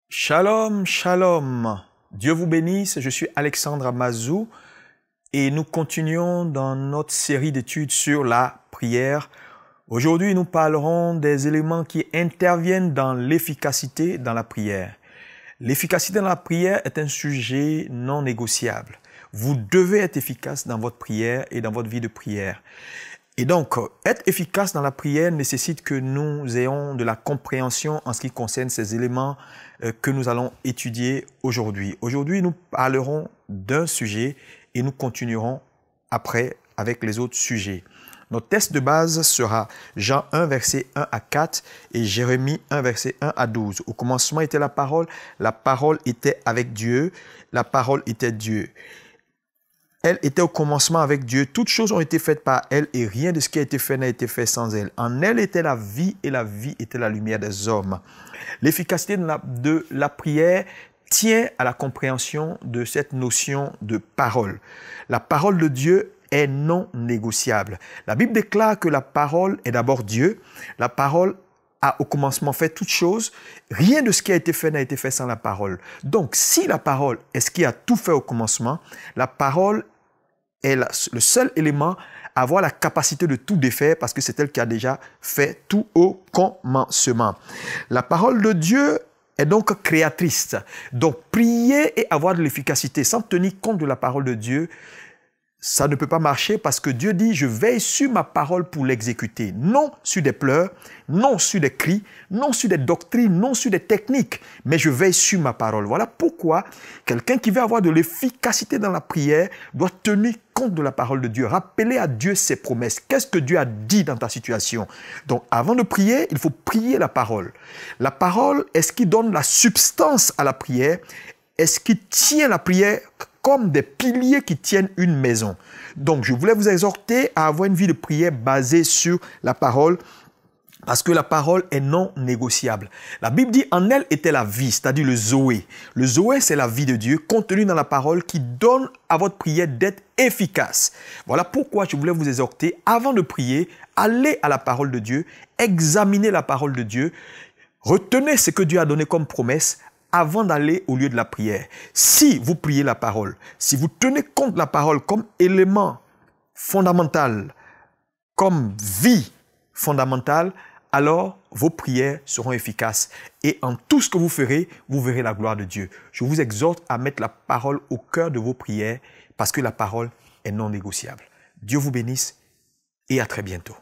Shalom, shalom. Dieu vous bénisse, je suis Alexandre Amazou et nous continuons dans notre série d'études sur la prière. Aujourd'hui, nous parlerons des éléments qui interviennent dans l'efficacité dans la prière. L'efficacité dans la prière est un sujet non négociable. Vous devez être efficace dans votre prière et dans votre vie de prière. Et donc, être efficace dans la prière nécessite que nous ayons de la compréhension en ce qui concerne ces éléments que nous allons étudier aujourd'hui. Aujourd'hui, nous parlerons d'un sujet et nous continuerons après avec les autres sujets. Notre texte de base sera Jean 1, verset 1 à 4 et Jérémie 1, verset 1 à 12. Au commencement était la parole était avec Dieu, la parole était Dieu. Elle était au commencement avec Dieu. Toutes choses ont été faites par elle et rien de ce qui a été fait n'a été fait sans elle. En elle était la vie et la vie était la lumière des hommes. L'efficacité de la prière tient à la compréhension de cette notion de parole. La parole de Dieu est non négociable. La Bible déclare que la parole est d'abord Dieu. La parole a au commencement fait toutes choses. Rien de ce qui a été fait n'a été fait sans la parole. Donc, si la parole est ce qui a tout fait au commencement, la parole est le seul élément à avoir la capacité de tout défaire parce que c'est elle qui a déjà fait tout au commencement. La parole de Dieu est donc créatrice. Donc, prier et avoir de l'efficacité sans tenir compte de la parole de Dieu, ça ne peut pas marcher parce que Dieu dit « Je veille sur ma parole pour l'exécuter ». Non sur des pleurs, non sur des cris, non sur des doctrines, non sur des techniques, mais je veille sur ma parole. Voilà pourquoi quelqu'un qui veut avoir de l'efficacité dans la prière doit tenir compte de la parole de Dieu. Rappeler à Dieu ses promesses. Qu'est-ce que Dieu a dit dans ta situation? Donc, avant de prier, il faut prier la parole. La parole est ce qui donne la substance à la prière, est ce qui tient la prière comme des piliers qui tiennent une maison. Donc, je voulais vous exhorter à avoir une vie de prière basée sur la parole, parce que la parole est non négociable. La Bible dit, en elle était la vie, c'est-à-dire le Zoé. Le Zoé, c'est la vie de Dieu, contenue dans la parole, qui donne à votre prière d'être efficace. Voilà pourquoi je voulais vous exhorter, avant de prier, allez à la parole de Dieu, examinez la parole de Dieu, retenez ce que Dieu a donné comme promesse, avant d'aller au lieu de la prière. Si vous priez la parole, si vous tenez compte de la parole comme élément fondamental, comme vie fondamentale, alors vos prières seront efficaces. Et en tout ce que vous ferez, vous verrez la gloire de Dieu. Je vous exhorte à mettre la parole au cœur de vos prières parce que la parole est non négociable. Dieu vous bénisse et à très bientôt.